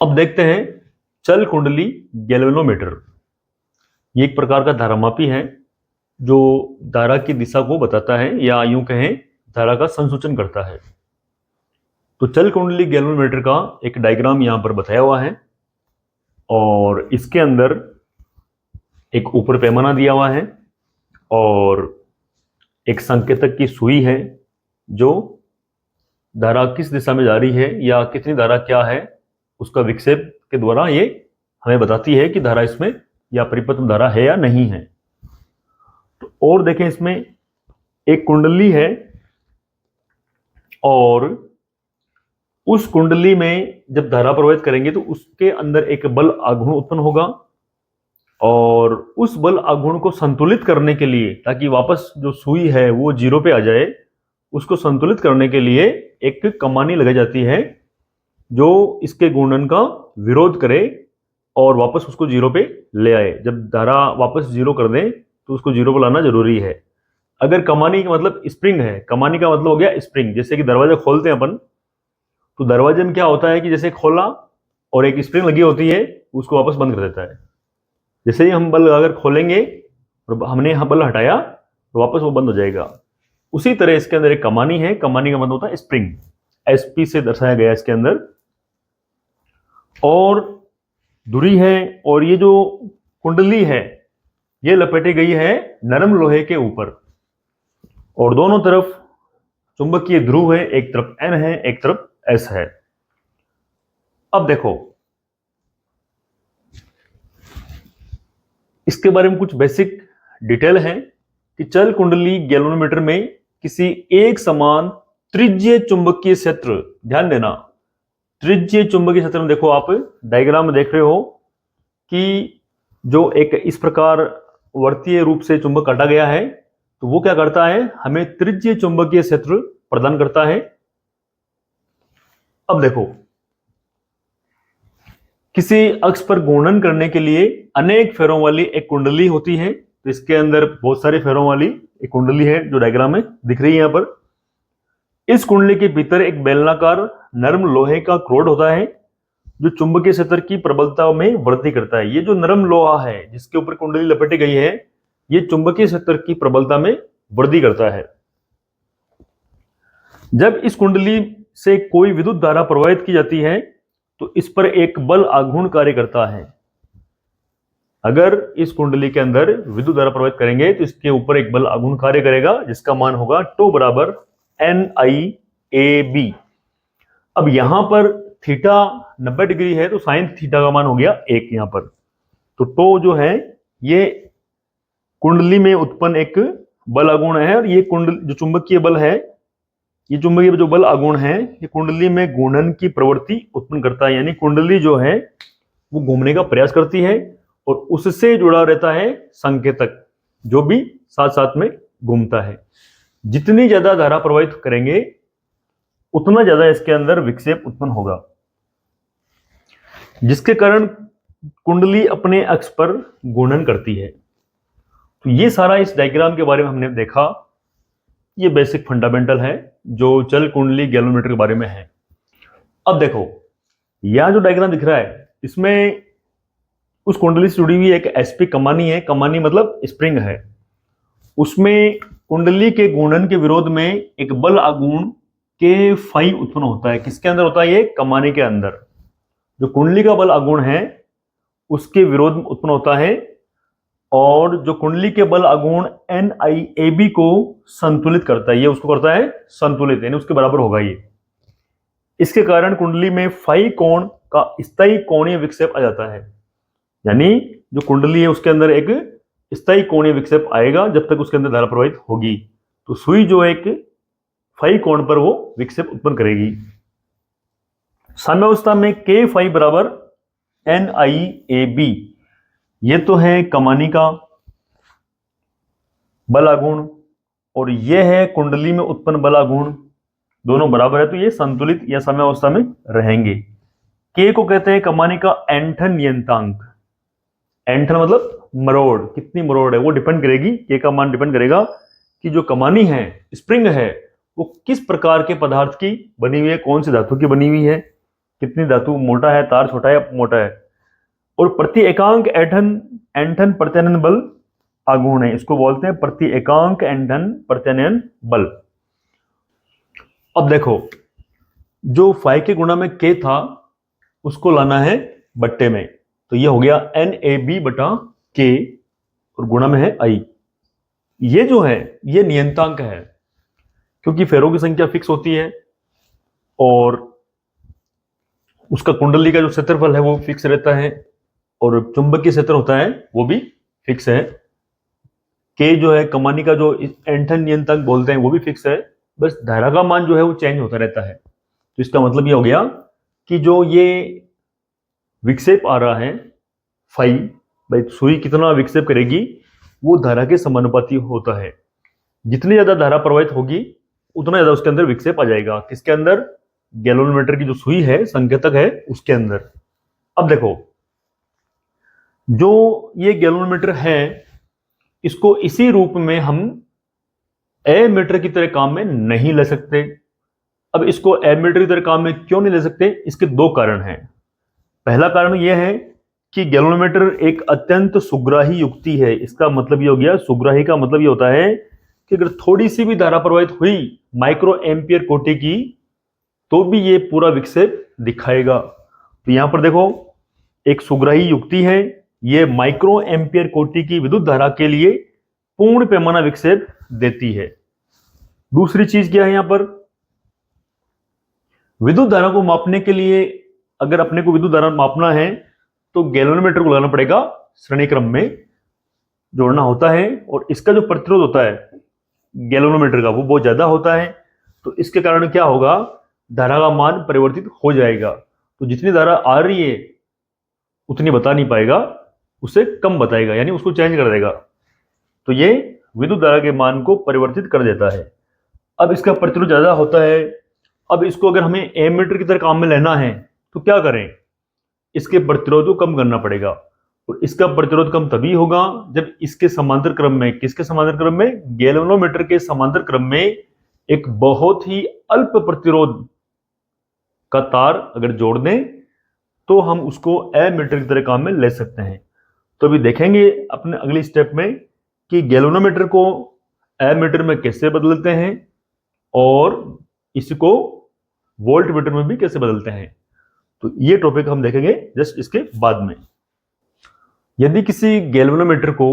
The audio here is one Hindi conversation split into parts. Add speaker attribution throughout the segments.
Speaker 1: अब देखते हैं चल कुंडली गैल्वेनोमीटर। ये एक प्रकार का धारामापी है जो धारा की दिशा को बताता है, या यूं कहें धारा का संसूचन करता है। तो चल कुंडली गैल्वेनोमीटर का एक डायग्राम यहां पर बताया हुआ है और इसके अंदर एक ऊपर पैमाना दिया हुआ है और एक संकेतक की सुई है जो धारा किस दिशा में जा रही है या कितनी धारा क्या है उसका विक्षेप के द्वारा ये हमें बताती है कि धारा इसमें या परिपत्र धारा है या नहीं है। तो और देखें, इसमें एक कुंडली है और उस कुंडली में जब धारा प्रवाहित करेंगे तो उसके अंदर एक बल आघूर्ण उत्पन्न होगा और उस बल आघूर्ण को संतुलित करने के लिए, ताकि वापस जो सुई है वो जीरो पे आ जाए, उसको संतुलित करने के लिए एक कमानी लगाई जाती है जो इसके घूर्णन का विरोध करे और वापस उसको जीरो पे ले आए। जब धारा वापस जीरो कर दें तो उसको जीरो पर लाना जरूरी है। अगर कमानी का मतलब स्प्रिंग है, कमानी का मतलब हो गया स्प्रिंग। जैसे कि दरवाजा खोलते हैं अपन, तो दरवाजे में क्या होता है कि जैसे खोला और एक स्प्रिंग लगी होती है, उसको वापस बंद कर देता है। जैसे ही हम बल अगर खोलेंगे और हमने यहाँ बल हटाया तो वापस वो बंद हो जाएगा। उसी तरह इसके अंदर एक कमानी है, कमानी का मतलब होता है स्प्रिंग, एसपी से दर्शाया गया इसके अंदर। और धुरी है और ये जो कुंडली है ये लपेटी गई है नरम लोहे के ऊपर और दोनों तरफ चुंबकीय ध्रुव है, एक तरफ N है एक तरफ S है। अब देखो इसके बारे में कुछ बेसिक डिटेल है कि चल कुंडली गैल्वेनोमीटर में किसी एक समान त्रिज्यीय चुंबकीय क्षेत्र, ध्यान देना त्रिज्यीय चुंबकीय क्षेत्र में, देखो आप डायग्राम में देख रहे हो कि जो एक इस प्रकार वर्तीय रूप से चुंबक काटा गया है, तो वो क्या करता है, हमें त्रिज्यीय चुंबकीय क्षेत्र प्रदान करता है। अब देखो किसी अक्ष पर घूर्णन करने के लिए अनेक फेरों वाली एक कुंडली होती है। तो इसके अंदर बहुत सारे फेरों वाली एक कुंडली है जो डायग्राम में दिख रही है यहां पर। इस कुंडली के भीतर एक बेलनाकार नरम लोहे का क्रोड होता है जो चुंबकीय क्षेत्र की प्रबलता में वृद्धि करता है। ये जो नरम लोहा है जिसके ऊपर कुंडली लपेटी गई है, ये चुंबकीय क्षेत्र की प्रबलता में वृद्धि करता है। जब इस कुंडली से कोई विद्युत धारा प्रवाहित की जाती है तो इस पर एक बल आघूर्ण कार्य करता है। अगर इस कुंडली के अंदर विद्युत धारा प्रवाहित करेंगे तो इसके ऊपर एक बल आघूर्ण कार्य करेगा जिसका मान होगा टो बराबर NIAB। अब यहां पर थीटा 90 डिग्री है तो साइन थीटा का मान हो गया 1 यहां पर। तो टो जो है ये कुंडली में उत्पन्न एक बल आघूर्ण है और ये कुंडली जो चुंबकीय बल है, ये चुंबकीय जो बल आघूर्ण है ये कुंडली में घूर्णन की प्रवृत्ति उत्पन्न करता है। यानी कुंडली जो है वो घूमने का प्रयास करती है और उससे जुड़ा रहता है संकेतक जो भी साथ साथ में घूमता है। जितनी ज्यादा धारा प्रवाहित करेंगे उतना ज्यादा इसके अंदर विक्षेप उत्पन्न होगा, जिसके कारण कुंडली अपने अक्ष पर घूर्णन करती है। तो ये सारा इस डायग्राम के बारे में हमने देखा। ये बेसिक फंडामेंटल है जो चल कुंडली गैल्वेनोमीटर के बारे में है। अब देखो यह जो डायग्राम दिख रहा है इसमें उस कुंडली से जुड़ी हुई एक एसपी कमानी है। कमानी मतलब स्प्रिंग है। उसमें कुंडली के घूर्णन के विरोध में एक बल आघूर्ण के फाई उत्पन्न होता है। किसके अंदर होता है? ये कमानी के अंदर। जो कुंडली का बल आघूर्ण है उसके विरोध में उत्पन्न होता है और जो कुंडली के बल आघूर्ण NIAB को संतुलित करता है, ये उसको करता है संतुलित, यानी उसके बराबर होगा ये। इसके कारण कुंडली में फाई कोण का स्थायी कोणीय विक्षेप आ जाता है। यानी जो कुंडली है उसके अंदर एक स्थायी कोणीय विक्षेप आएगा जब तक उसके अंदर धारा प्रवाहित होगी। तो सुई जो एक फाई कोण पर वो विक्षेप उत्पन्न करेगी। साम्यावस्था में K फाई बराबर NIAB। ये तो है कमानी का बल आघूर्ण और ये है कुंडली में उत्पन्न बल आघूर्ण, दोनों बराबर है तो ये संतुलित या साम्यावस्था में रहेंगे। K को कहते हैं कमानी का ऐंठन नियतांक। ऐंठन मतलब मरोड़, कितनी मरोड़ है वो डिपेंड करेगी, K का मान डिपेंड करेगा कि जो कमानी है, स्प्रिंग है, वो किस प्रकार के पदार्थ की बनी हुई है, कौन सी धातु की बनी हुई है। कितनी धातु मोटा है, तार छोटा है या मोटा है। और प्रति एकांक ऐंठन प्रत्यानयन बल आघूर्ण है, इसको बोलते हैं प्रति एकांक ऐंठन प्रत्यानयन बल। अब देखो, जो फाई के गुणा में के था उसको लाना है बट्टे में, तो ये हो गया NAB बटा के और गुणा में है आई। ये जो है ये नियंतांक है, क्योंकि फेरों की संख्या फिक्स होती है और उसका कुंडली का जो क्षेत्रफल है वो फिक्स रहता है और चुंबकीय क्षेत्र होता है वो भी फिक्स है। के जो है कमानी का जो ऐंठन नियंतांक बोलते हैं वो भी फिक्स है, बस धारा का मान जो है वो चेंज होता रहता है। तो इसका मतलब ये हो गया कि जो ये विक्षेप आ रहा है फाई, भाई सुई कितना विक्षेप करेगी वो धारा के समानुपाती होता है। जितनी ज्यादा धारा प्रवाहित होगी उतना ज्यादा उसके अंदर विक्षेप आ जाएगा। किसके अंदर? गैल्वेनोमीटर की जो सुई है, संकेतक है, उसके अंदर। अब देखो, जो ये गैल्वेनोमीटर है इसको इसी रूप में हम एमीटर की तरह काम में नहीं ले सकते। अब इसको एमीटर की तरह काम में क्यों नहीं ले सकते? इसके दो कारण हैं। पहला कारण यह है कि गैल्वेनोमीटर एक अत्यंत सुग्राही युक्ति है। इसका मतलब ये हो गया, सुग्राही का मतलब ये होता है कि अगर थोड़ी सी भी धारा प्रवाहित हुई माइक्रो एम्पियर कोटि की तो भी ये पूरा विक्षेप दिखाएगा। तो यहां पर देखो, एक सुग्राही युक्ति है, ये माइक्रो एम्पियर कोटि की विद्युत धारा के लिए पूर्ण पैमाना विक्षेप देती है। दूसरी चीज क्या है, यहां पर विद्युत धारा को मापने के लिए अगर अपने को विद्युत धारा मापना है तो गैल्वेनोमीटर को लगाना पड़ेगा, श्रेणी क्रम में जोड़ना होता है और इसका जो प्रतिरोध होता है गैल्वेनोमीटर का वो बहुत ज्यादा होता है। तो इसके कारण क्या होगा, धारा का मान परिवर्तित हो जाएगा। तो जितनी धारा आ रही है उतनी बता नहीं पाएगा, उसे कम बताएगा, यानी उसको चेंज कर देगा। तो ये विद्युत धारा के मान को परिवर्तित कर देता है। अब इसका प्रतिरोध ज्यादा होता है। अब इसको अगर हमें एमीटर की तरह काम में लेना है तो क्या करें, इसके प्रतिरोध को कम करना पड़ेगा। और इसका प्रतिरोध कम तभी होगा जब इसके समांतर क्रम में, किसके समांतर क्रम में? गैल्वेनोमीटर के समांतर क्रम में एक बहुत ही अल्प प्रतिरोध का तार अगर जोड़ दें तो हम उसको एमीटर की तरह काम में ले सकते हैं। तो अभी देखेंगे अपने अगली स्टेप में कि गैल्वेनोमीटर को एमीटर में कैसे बदलते हैं और इसको वोल्टमीटर में भी कैसे बदलते हैं। तो ये टॉपिक हम देखेंगे जस्ट इसके बाद में। यदि किसी गैल्वेनोमीटर को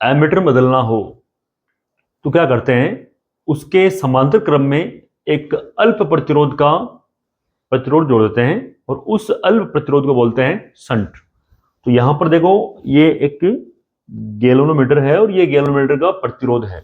Speaker 1: एमीटर में बदलना हो तो क्या करते हैं, उसके समांतर क्रम में एक अल्प प्रतिरोध का प्रतिरोध जोड़ देते हैं और उस अल्प प्रतिरोध को बोलते हैं शंट। तो यहां पर देखो, ये एक गैल्वेनोमीटर है और ये गैल्वेनोमीटर का प्रतिरोध है।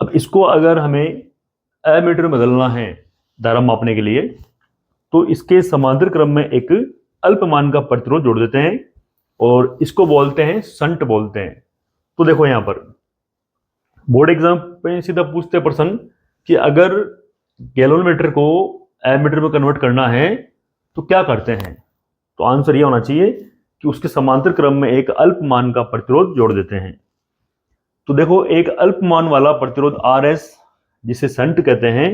Speaker 1: अब इसको अगर हमें एमीटर में बदलना है धारा मापने के लिए तो इसके समांतर क्रम में एक अल्प मान का प्रतिरोध जोड़ देते हैं और इसको बोलते हैं शंट बोलते हैं। तो देखो, यहां पर बोर्ड एग्जाम पे सीधा पूछते प्रश्न कि अगर गैल्वेनोमीटर को एमीटर में कन्वर्ट करना है तो क्या करते हैं। तो आंसर ये होना चाहिए कि उसके समांतर क्रम में एक अल्प मान का प्रतिरोध जोड़ देते हैं। तो देखो, एक अल्प मान वाला प्रतिरोध RS जिसे शंट कहते हैं,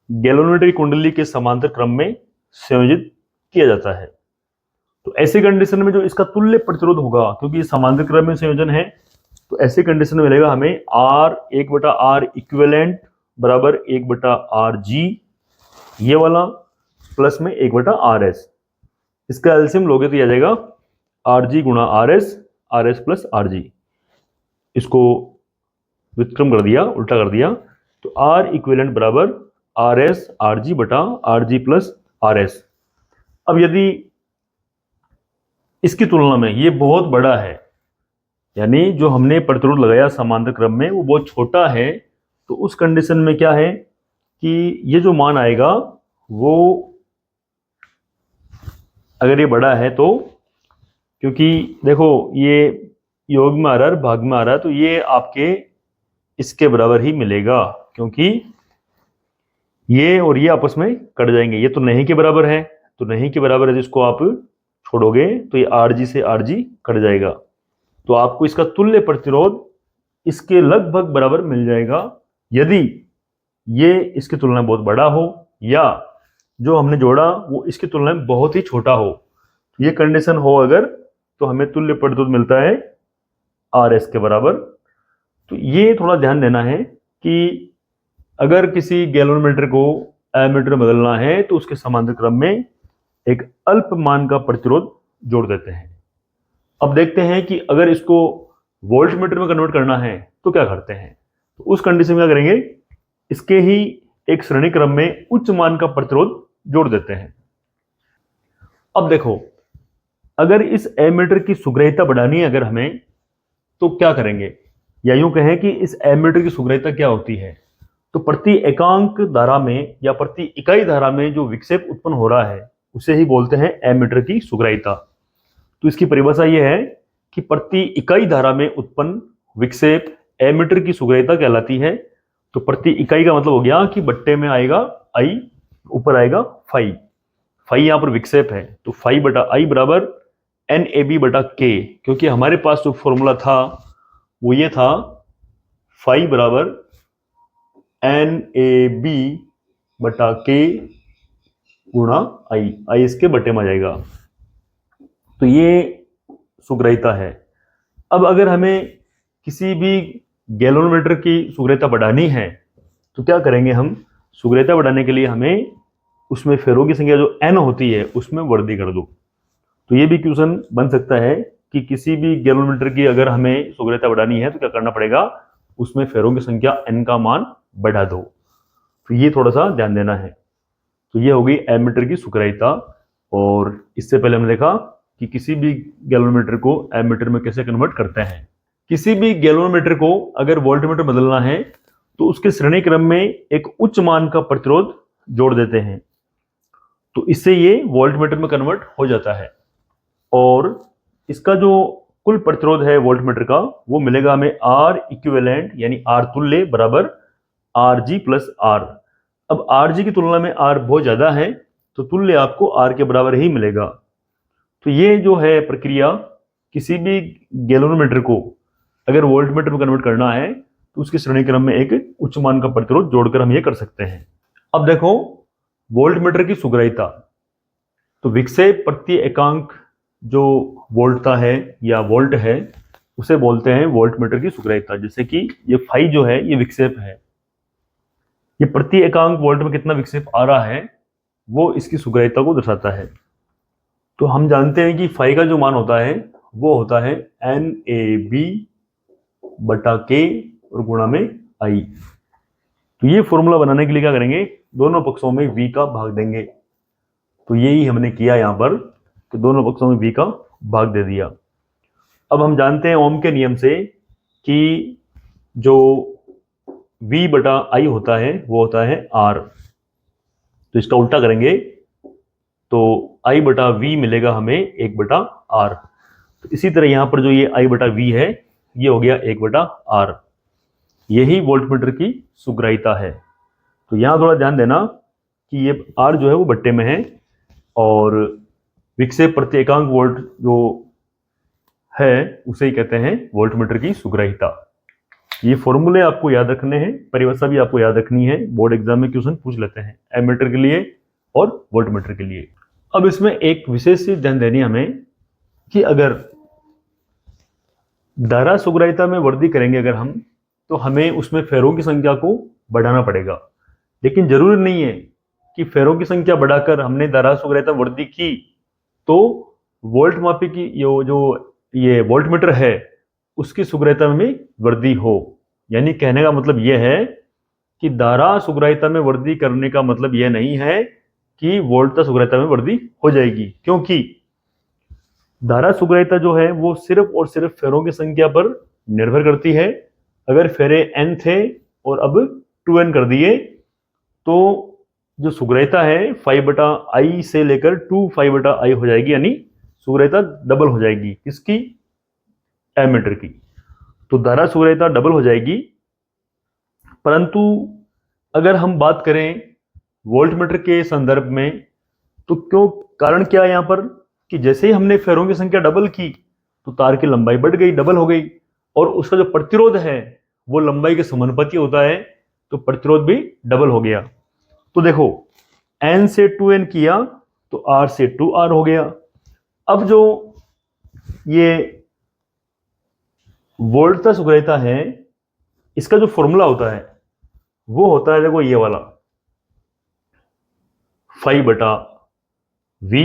Speaker 1: गैल्वेनोमीटर की कुंडली के समांतर क्रम में संयोजित किया जाता है। तो ऐसे कंडीशन में जो इसका तुल्य प्रतिरोध होगा, क्योंकि समांतर क्रम में संयोजन है, तो ऐसे कंडीशन में मिलेगा हमें R1/R इक्विवेलेंट बराबर 1/RG, ये वाला प्लस में 1/RS। इसका एलसीएम लोगे तो आ जाएगा RG गुणा RS, RS प्लस RG। इसको व्युत्क्रम कर दिया, उल्टा कर दिया, तो R इक्विवेलेंट बराबर RS RG बटा RG प्लस RS। अब यदि इसकी तुलना में ये बहुत बड़ा है, यानी जो हमने प्रतिरोध लगाया समांतर क्रम में वो बहुत छोटा है, तो उस कंडीशन में क्या है कि ये जो मान आएगा वो अगर ये बड़ा है तो, क्योंकि देखो ये योग में आ रहा है, भाग में आ रहा है, तो ये आपके इसके बराबर ही मिलेगा, क्योंकि ये और ये आपस में कट जाएंगे। ये तो नहीं के बराबर है, तो नहीं के बराबर है, जिसको आप छोड़ोगे तो ये RG से RG कट जाएगा। तो आपको इसका तुल्य प्रतिरोध इसके लगभग बराबर मिल जाएगा, यदि ये इसकी तुलना में बहुत बड़ा हो या जो हमने जोड़ा वो इसकी तुलना में बहुत ही छोटा हो, ये कंडीशन हो अगर, तो हमें तुल्य प्रतिरोध मिलता है RS के बराबर। तो ये थोड़ा ध्यान देना है कि अगर किसी गैल्वेनोमीटर को एमीटर में बदलना है तो उसके समांतर क्रम में एक अल्प मान का प्रतिरोध जोड़ देते हैं। अब देखते हैं कि अगर इसको वोल्टमीटर में कन्वर्ट करना है तो क्या करते हैं। तो उस कंडीशन में क्या करेंगे, इसके ही एक श्रेणी क्रम में उच्च मान का प्रतिरोध जोड़ देते हैं। अब देखो, अगर इस एमीटर की सुग्रहिता बढ़ानी है अगर हमें, तो क्या करेंगे, या यूं कहें कि इस एमीटर की सुग्रहिता क्या होती है। तो प्रति एकांक धारा में या प्रति इकाई धारा में जो विक्षेप उत्पन्न हो रहा है उसे ही बोलते हैं एमीटर की सुग्रहिता। तो इसकी परिभाषा यह है कि प्रति इकाई धारा में उत्पन्न विक्षेप एमीटर की सुग्रहिता कहलाती है। तो प्रति इकाई का मतलब हो गया कि बट्टे में आएगा आई, ऊपर आएगा फाई। फाई यहां पर विक्षेप है, तो फाई बटा आई बराबर NAB बटा K, क्योंकि हमारे पास जो फॉर्मूला था वो ये था, फाई बराबर NAB बटा K गुणा आई इसके बटे में आ जाएगा। तो ये सुग्रहिता है। अब अगर हमें किसी भी गैल्वेनोमीटर की सुग्रहिता बढ़ानी है तो क्या करेंगे हम, सुग्रहिता बढ़ाने के लिए हमें उसमें फेरों की संख्या जो n होती है उसमें वृद्धि कर दो। तो ये भी क्वेश्चन बन सकता है कि किसी भी गैल्वेनोमीटर की अगर हमें सुग्रहिता बढ़ानी है तो क्या करना पड़ेगा, उसमें फेरों की संख्या n का मान बढ़ा दो। तो ये थोड़ा सा ध्यान देना है। तो ये हो गई एमीटर की सुग्रहिता। और इससे पहले हमने देखा कि किसी भी गैल्वेनोमीटर को एमीटर में कैसे कन्वर्ट करते हैं। किसी भी गैल्वेनोमीटर को अगर वोल्टमीटर बदलना है तो उसके श्रेणी क्रम में एक उच्च मान का प्रतिरोध जोड़ देते हैं, तो इससे ये वोल्टमीटर में कन्वर्ट हो जाता है। और इसका जो कुल प्रतिरोध है वोल्टमीटर का वो मिलेगा हमें R इक्विवेलेंट यानी R तुल्य बराबर RG प्लस R। अब RG की तुलना में R बहुत ज्यादा है तो तुल्य आपको R के बराबर ही मिलेगा। तो ये जो है प्रक्रिया, किसी भी गैल्वेनोमीटर को अगर वोल्टमीटर में कन्वर्ट करना है तो उसके श्रेणी क्रम में एक उच्च मान का प्रतिरोध जोड़कर हम ये कर सकते हैं। अब देखो वोल्टमीटर की सुग्रहिता, तो विक्षेप प्रति एकांक जो वोल्टता है या वोल्ट है उसे बोलते हैं वोल्टमीटर की सुग्रहिता। जैसे कि ये फाई जो है ये विक्षेप है, ये प्रति एकांक वोल्ट में कितना विक्षेप आ रहा है वो इसकी सुग्रहिता को दर्शाता है। तो हम जानते हैं कि फाई का जो मान होता है वो होता है NAB बटा K और गुणा में I। तो ये फॉर्मूला बनाने के लिए क्या करेंगे, दोनों पक्षों में V का भाग देंगे। तो यही हमने किया यहां पर कि दोनों पक्षों में V का भाग दे दिया। अब हम जानते हैं ओम के नियम से कि जो V बटा I होता है वो होता है R। तो इसका उल्टा करेंगे तो I बटा V मिलेगा हमें 1 बटा R। तो इसी तरह यहां पर जो ये I बटा V है ये हो गया 1 बटा R। यही वोल्टमीटर की सुग्रहिता है। तो यहां थोड़ा ध्यान देना कि ये R जो है वो बट्टे में है और विक्षेप प्रति एकांक वोल्ट जो है उसे ही कहते हैं वोल्टमीटर की सुग्रहिता। ये फॉर्मूले आपको याद रखने हैं, परिभाषा भी आपको याद रखनी है, बोर्ड एग्जाम में क्वेश्चन पूछ लेते हैं एमीटर के लिए और वोल्टमीटर के लिए। अब इसमें एक विशेष चीज ध्यान देनी हमें कि अगर धारा सुग्रहिता में वृद्धि करेंगे अगर हम, तो हमें उसमें फेरों की संख्या को बढ़ाना पड़ेगा। लेकिन जरूरी नहीं है कि फेरों की संख्या बढ़ाकर हमने धारा सुग्रहिता वृद्धि की तो वोल्ट मापी की जो ये वोल्टमीटर है उसकी सुग्रहिता में वृद्धि हो। यानी कहने का मतलब यह है कि धारा सुग्रहिता में वृद्धि करने का मतलब यह नहीं है कि वोल्टता सुग्रहिता में वृद्धि हो जाएगी, क्योंकि धारा सुग्रहिता जो है वो सिर्फ और सिर्फ फेरों की संख्या पर निर्भर करती है। अगर फेरे n थे और अब 2n कर दिए तो जो सुग्रहिता है 5 बटा I से लेकर 2 बटा I हो जाएगी, यानी सुग्रहिता डबल हो जाएगी किसकी, एमीटर की। तो धारा सुग्रहिता डबल हो जाएगी। परंतु अगर हम बात करें वोल्टमीटर के संदर्भ में तो क्यों, कारण क्या है यहां पर कि जैसे ही हमने फेरों की संख्या डबल की तो तार की लंबाई बढ़ गई, डबल हो गई, और उसका जो प्रतिरोध है वो लंबाई के समानुपाती होता है, तो प्रतिरोध भी डबल हो गया। तो देखो n से 2n किया तो r से 2r हो गया। अब जो ये वोल्टता सुग्रहिता है, इसका जो फॉर्मूला होता है वो होता है, देखो ये वाला, फाई बटा v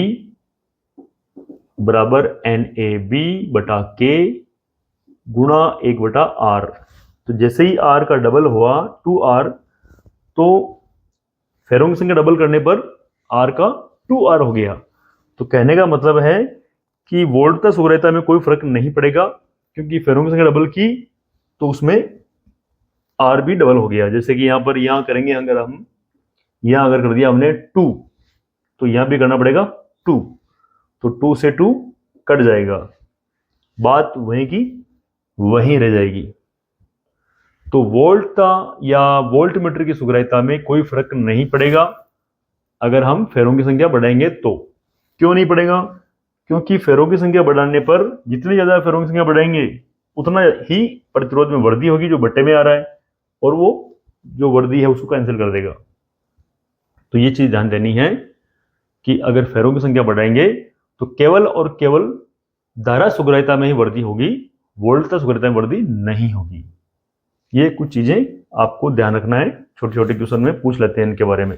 Speaker 1: बराबर NAB बटा K गुणा 1 बटा R। तो जैसे ही R का डबल हुआ 2R, तो फेरों की संख्या डबल करने पर R का 2R हो गया। तो कहने का मतलब है कि वोल्टता सुग्रहिता में कोई फर्क नहीं पड़ेगा, क्योंकि फेरों की संख्या डबल की तो उसमें R भी डबल हो गया। जैसे कि यहां पर यहां करेंगे, अगर हम यहां अगर कर दिया हमने 2, तो यहां भी करना पड़ेगा 2, तो 2 से 2 कट जाएगा, बात वहीं की वहीं रह जाएगी। तो वोल्टता या वोल्टमीटर की सुग्रहिता में कोई फर्क नहीं पड़ेगा अगर हम फेरों की संख्या बढ़ाएंगे तो। क्यों नहीं पड़ेगा? क्योंकि फेरों की संख्या बढ़ाने पर जितनी ज्यादा फेरों की संख्या बढ़ाएंगे उतना ही प्रतिरोध में वृद्धि होगी, जो बट्टे में आ रहा है, और वो जो वृद्धि है उसको कैंसिल कर देगा। तो ये चीज ध्यान देनी है कि अगर फेरों की संख्या बढ़ाएंगे तो केवल और केवल धारा सुग्रहिता में ही वृद्धि होगी, वोल्टता सुग्रहिता में वृद्धि नहीं होगी। ये कुछ चीजें आपको ध्यान रखना है, छोटे छोटे क्वेश्चन में पूछ लेते हैं इनके बारे में।